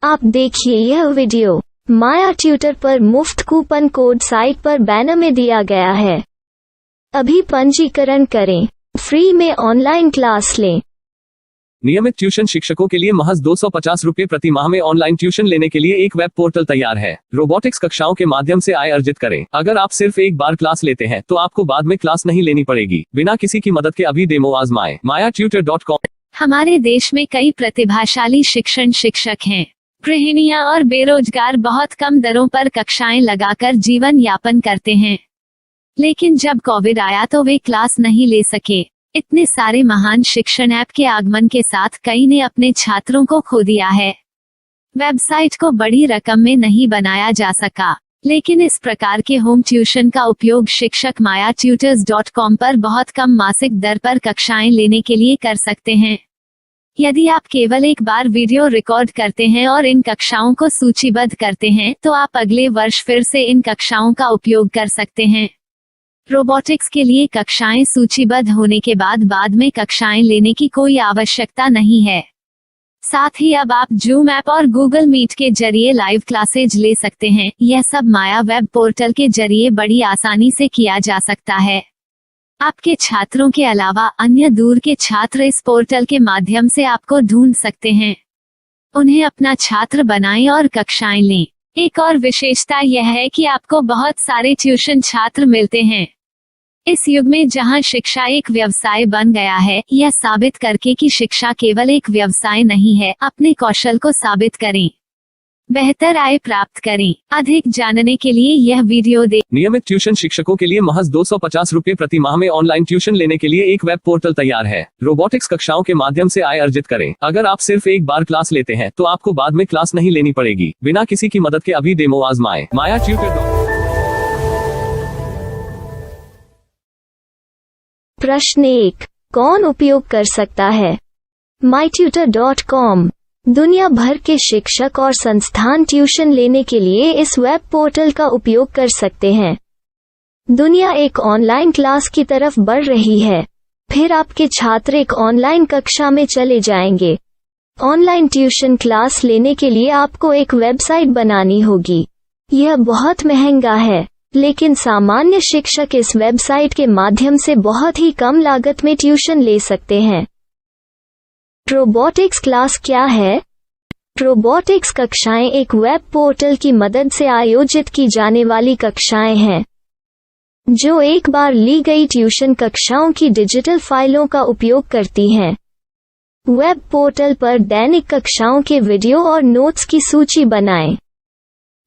आप देखिए यह वीडियो माया ट्यूटर पर मुफ्त कूपन कोड साइट पर बैनर में दिया गया है। अभी पंजीकरण करें, फ्री में ऑनलाइन क्लास लें। नियमित ट्यूशन शिक्षकों के लिए महज 250 रुपये प्रति माह में ऑनलाइन ट्यूशन लेने के लिए एक वेब पोर्टल तैयार है। रोबोटिक्स कक्षाओं के माध्यम से आय अर्जित करें। अगर आप सिर्फ एक बार क्लास लेते हैं तो आपको बाद में क्लास नहीं लेनी पड़ेगी। बिना किसी की मदद के अभी डेमो आजमाएं। mayaTutor.com। हमारे देश में कई प्रतिभाशाली शिक्षक हैं। गृहिणियां और बेरोजगार बहुत कम दरों पर कक्षाएं लगाकर जीवन यापन करते हैं, लेकिन जब कोविड आया तो वे क्लास नहीं ले सके। इतने सारे महान शिक्षण ऐप के आगमन के साथ कई ने अपने छात्रों को खो दिया है। वेबसाइट को बड़ी रकम में नहीं बनाया जा सका, लेकिन इस प्रकार के होम ट्यूशन का उपयोग शिक्षक mayaTutors.com पर बहुत कम मासिक दर पर कक्षाएं लेने के लिए कर सकते हैं। यदि आप केवल एक बार वीडियो रिकॉर्ड करते हैं और इन कक्षाओं को सूचीबद्ध करते हैं तो आप अगले वर्ष फिर से इन कक्षाओं का उपयोग कर सकते हैं। रोबोटिक्स के लिए कक्षाएं सूचीबद्ध होने के बाद में कक्षाएं लेने की कोई आवश्यकता नहीं है। साथ ही अब आप जूम ऐप और गूगल मीट के जरिए लाइव क्लासेज ले सकते हैं। यह सब माया वेब पोर्टल के जरिए बड़ी आसानी से किया जा सकता है। आपके छात्रों के अलावा अन्य दूर के छात्र इस पोर्टल के माध्यम से आपको ढूंढ सकते हैं। उन्हें अपना छात्र बनाएं और कक्षाएं लें। एक और विशेषता यह है कि आपको बहुत सारे ट्यूशन छात्र मिलते हैं। इस युग में जहां शिक्षा एक व्यवसाय बन गया है, यह साबित करके कि शिक्षा केवल एक व्यवसाय नहीं है, अपने कौशल को साबित करें, बेहतर आय प्राप्त करें। अधिक जानने के लिए यह वीडियो देखें। नियमित ट्यूशन शिक्षकों के लिए महज 250 रुपये प्रति माह में ऑनलाइन ट्यूशन लेने के लिए एक वेब पोर्टल तैयार है। रोबोटिक्स कक्षाओं के माध्यम से आय अर्जित करें। अगर आप सिर्फ एक बार क्लास लेते हैं तो आपको बाद में क्लास नहीं लेनी पड़ेगी। बिना किसी की मदद के अभी डेमो आजमाएं। mayaTutor। प्रश्न 1, कौन उपयोग कर सकता है? myTutor.com। दुनिया भर के शिक्षक और संस्थान ट्यूशन लेने के लिए इस वेब पोर्टल का उपयोग कर सकते हैं। दुनिया एक ऑनलाइन क्लास की तरफ बढ़ रही है। फिर आपके छात्र एक ऑनलाइन कक्षा में चले जाएंगे। ऑनलाइन ट्यूशन क्लास लेने के लिए आपको एक वेबसाइट बनानी होगी। यह बहुत महंगा है, लेकिन सामान्य शिक्षक इस वेबसाइट के माध्यम से बहुत ही कम लागत में ट्यूशन ले सकते हैं। रोबोटिक्स क्लास क्या है? रोबोटिक्स कक्षाएं एक वेब पोर्टल की मदद से आयोजित की जाने वाली कक्षाएं हैं, जो एक बार ली गई ट्यूशन कक्षाओं की डिजिटल फाइलों का उपयोग करती हैं। वेब पोर्टल पर दैनिक कक्षाओं के वीडियो और नोट्स की सूची बनाएं।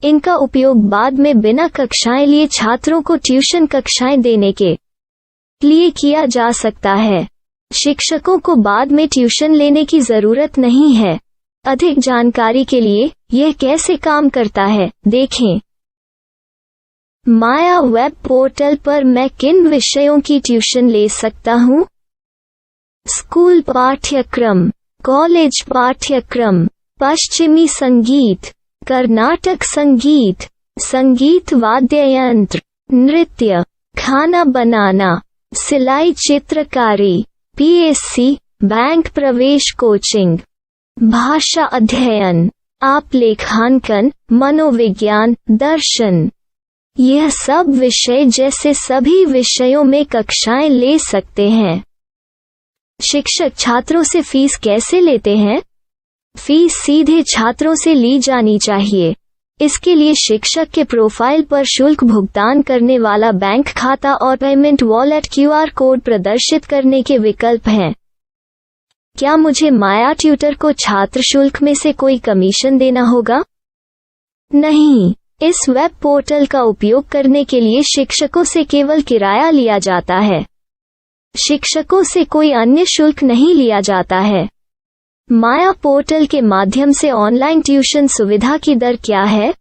इनका उपयोग बाद में बिना कक्षाएं लिए छात्रों को ट्यूशन कक्षाएं देने के लिए किया जा सकता है। शिक्षकों को बाद में ट्यूशन लेने की जरूरत नहीं है। अधिक जानकारी के लिए यह कैसे काम करता है, देखें। माया वेब पोर्टल पर मैं किन विषयों की ट्यूशन ले सकता हूँ? स्कूल पाठ्यक्रम, कॉलेज पाठ्यक्रम, पश्चिमी संगीत, कर्नाटक संगीत, संगीत वाद्य यंत्र, नृत्य, खाना बनाना, सिलाई चित्रकारी, PSC, बैंक प्रवेश कोचिंग, भाषा अध्ययन, आप लेखांकन, मनोविज्ञान, दर्शन। यह सब विषय जैसे सभी विषयों में कक्षाएं ले सकते हैं। शिक्षक छात्रों से फीस कैसे लेते हैं? फीस सीधे छात्रों से ली जानी चाहिए। इसके लिए शिक्षक के प्रोफाइल पर शुल्क भुगतान करने वाला बैंक खाता और पेमेंट वॉलेट QR कोड प्रदर्शित करने के विकल्प हैं। क्या मुझे माया ट्यूटर को छात्र शुल्क में से कोई कमीशन देना होगा? नहीं, इस वेब पोर्टल का उपयोग करने के लिए शिक्षकों से केवल किराया लिया जाता है। शिक्षकों से कोई अन्य शुल्क नहीं लिया जाता है। माया पोर्टल के माध्यम से ऑनलाइन ट्यूशन सुविधा की दर क्या है?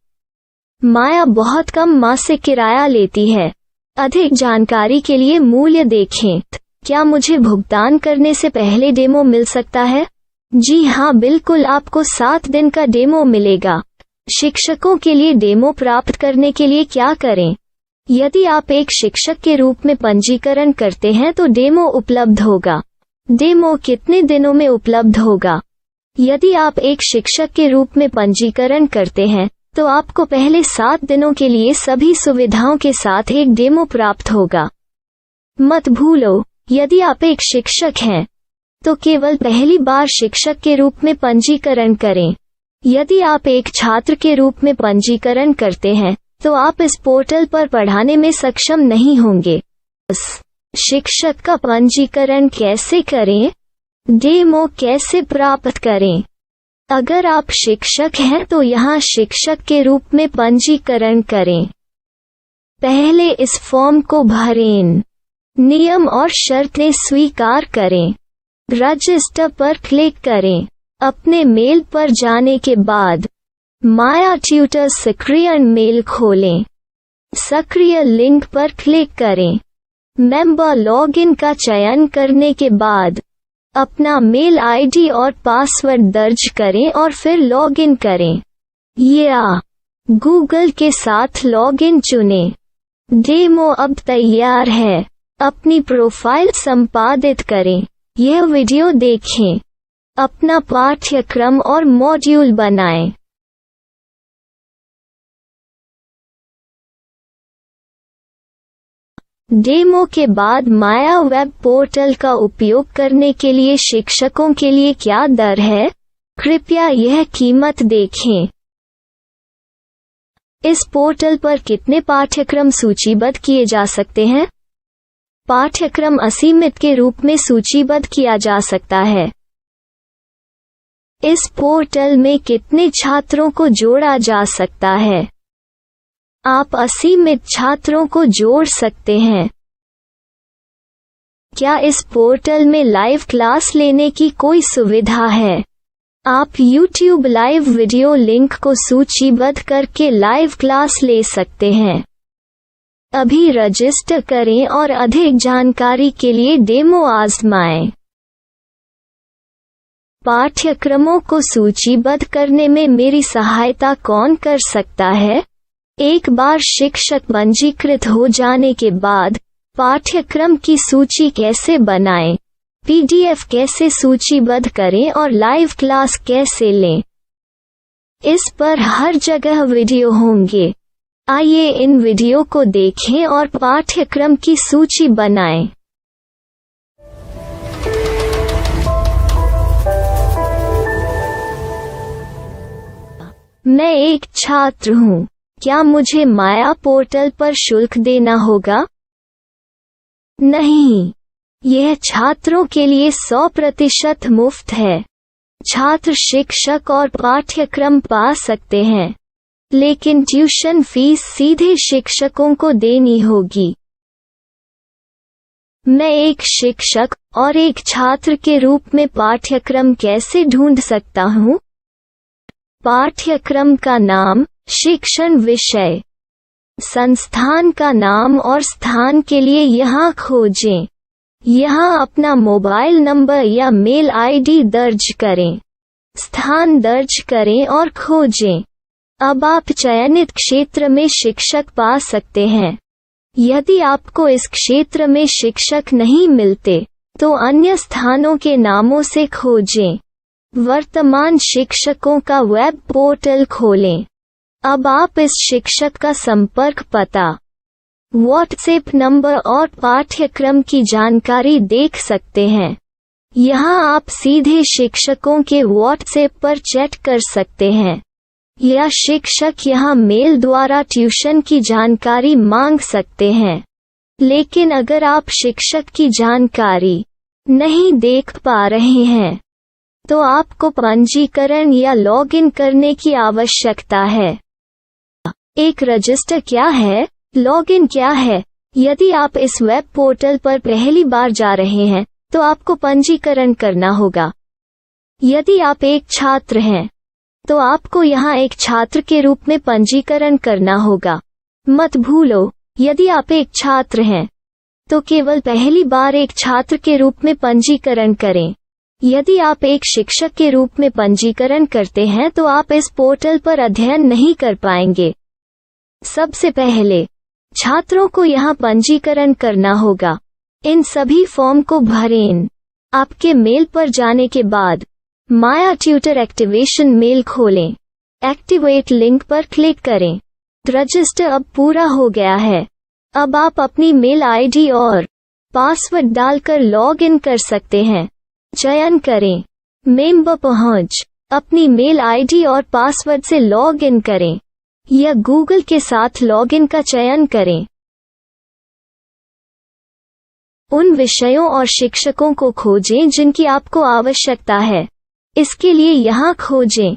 माया बहुत कम मासिक किराया लेती है। अधिक जानकारी के लिए मूल्य देखें। क्या मुझे भुगतान करने से पहले डेमो मिल सकता है? जी हाँ, बिल्कुल, आपको 7 दिन का डेमो मिलेगा। शिक्षकों के लिए डेमो प्राप्त करने के लिए क्या करें? यदि आप एक शिक्षक के रूप में पंजीकरण करते हैं तो डेमो उपलब्ध होगा। डेमो कितने दिनों में उपलब्ध होगा? यदि आप एक शिक्षक के रूप में पंजीकरण करते हैं तो आपको पहले 7 दिनों के लिए सभी सुविधाओं के साथ एक डेमो प्राप्त होगा। मत भूलो, यदि आप एक शिक्षक हैं तो केवल पहली बार शिक्षक के रूप में पंजीकरण करें। यदि आप एक छात्र के रूप में पंजीकरण करते हैं तो आप इस पोर्टल पर पढ़ाने में सक्षम नहीं होंगे। शिक्षक का पंजीकरण कैसे करें? डेमो कैसे प्राप्त करें? अगर आप शिक्षक हैं तो यहाँ शिक्षक के रूप में पंजीकरण करें। पहले इस फॉर्म को भरें। नियम और शर्तें स्वीकार करें। रजिस्टर पर क्लिक करें। अपने मेल पर जाने के बाद माया ट्यूटर सक्रिय मेल खोलें। सक्रिय लिंक पर क्लिक करें। मेंबर लॉगिन का चयन करने के बाद अपना मेल आईडी और पासवर्ड दर्ज करें और फिर लॉगिन करें या गूगल के साथ लॉगिन चुनें। डेमो अब तैयार है। अपनी प्रोफाइल संपादित करें। यह वीडियो देखें। अपना पाठ्यक्रम और मॉड्यूल बनाएं। डेमो के बाद माया वेब पोर्टल का उपयोग करने के लिए शिक्षकों के लिए क्या दर है? कृपया यह कीमत देखें। इस पोर्टल पर कितने पाठ्यक्रम सूचीबद्ध किए जा सकते हैं? पाठ्यक्रम असीमित के रूप में सूचीबद्ध किया जा सकता है। इस पोर्टल में कितने छात्रों को जोड़ा जा सकता है? आप असीमित छात्रों को जोड़ सकते हैं। क्या इस पोर्टल में लाइव क्लास लेने की कोई सुविधा है? आप YouTube लाइव वीडियो लिंक को सूचीबद्ध करके लाइव क्लास ले सकते हैं। अभी रजिस्टर करें और अधिक जानकारी के लिए डेमो आजमाएं। पाठ्यक्रमों को सूचीबद्ध करने में मेरी सहायता कौन कर सकता है? एक बार शिक्षक पंजीकृत हो जाने के बाद पाठ्यक्रम की सूची कैसे बनाएं, PDF कैसे सूचीबद्ध करें और लाइव क्लास कैसे लें, इस पर हर जगह वीडियो होंगे। आइए इन वीडियो को देखें और पाठ्यक्रम की सूची बनाएं। मैं एक छात्र हूँ। क्या मुझे माया पोर्टल पर शुल्क देना होगा? नहीं, यह छात्रों के लिए 100% मुफ्त है। छात्र शिक्षक और पाठ्यक्रम पा सकते हैं, लेकिन ट्यूशन फीस सीधे शिक्षकों को देनी होगी। मैं एक शिक्षक और एक छात्र के रूप में पाठ्यक्रम कैसे ढूंढ सकता हूँ? पाठ्यक्रम का नाम, शिक्षण विषय, संस्थान का नाम और स्थान के लिए यहाँ खोजें। यहाँ अपना मोबाइल नंबर या मेल आईडी दर्ज करें। स्थान दर्ज करें और खोजें। अब आप चयनित क्षेत्र में शिक्षक पा सकते हैं। यदि आपको इस क्षेत्र में शिक्षक नहीं मिलते तो अन्य स्थानों के नामों से खोजें। वर्तमान शिक्षकों का वेब पोर्टल खोलें। अब आप इस शिक्षक का संपर्क पता, व्हाट्सएप नंबर और पाठ्यक्रम की जानकारी देख सकते हैं। यहाँ आप सीधे शिक्षकों के व्हाट्सएप पर चैट कर सकते हैं या शिक्षक यहाँ मेल द्वारा ट्यूशन की जानकारी मांग सकते हैं। लेकिन अगर आप शिक्षक की जानकारी नहीं देख पा रहे हैं तो आपको पंजीकरण या लॉगिन करने की आवश्यकता है। एक रजिस्टर क्या है? लॉगिन क्या है? यदि आप इस वेब पोर्टल पर पहली बार जा रहे हैं तो आपको पंजीकरण करना होगा। यदि आप एक छात्र हैं तो आपको यहाँ एक छात्र के रूप में पंजीकरण करना होगा। मत भूलो, यदि आप एक छात्र हैं तो केवल पहली बार एक छात्र के रूप में पंजीकरण करें। यदि आप एक शिक्षक के रूप में पंजीकरण करते हैं तो आप इस पोर्टल पर अध्ययन नहीं कर पाएंगे। सबसे पहले छात्रों को यहाँ पंजीकरण करना होगा। इन सभी फॉर्म को भरें। आपके मेल पर जाने के बाद माया ट्यूटर एक्टिवेशन मेल खोलें। एक्टिवेट लिंक पर क्लिक करें। रजिस्टर अब पूरा हो गया है। अब आप अपनी मेल आईडी और पासवर्ड डालकर लॉग इन कर सकते हैं। चयन करें मेंबर पहुंच। अपनी मेल आईडी और पासवर्ड से लॉग इन करें या गूगल के साथ लॉगिन का चयन करें। उन विषयों और शिक्षकों को खोजें जिनकी आपको आवश्यकता है। इसके लिए यहाँ खोजें।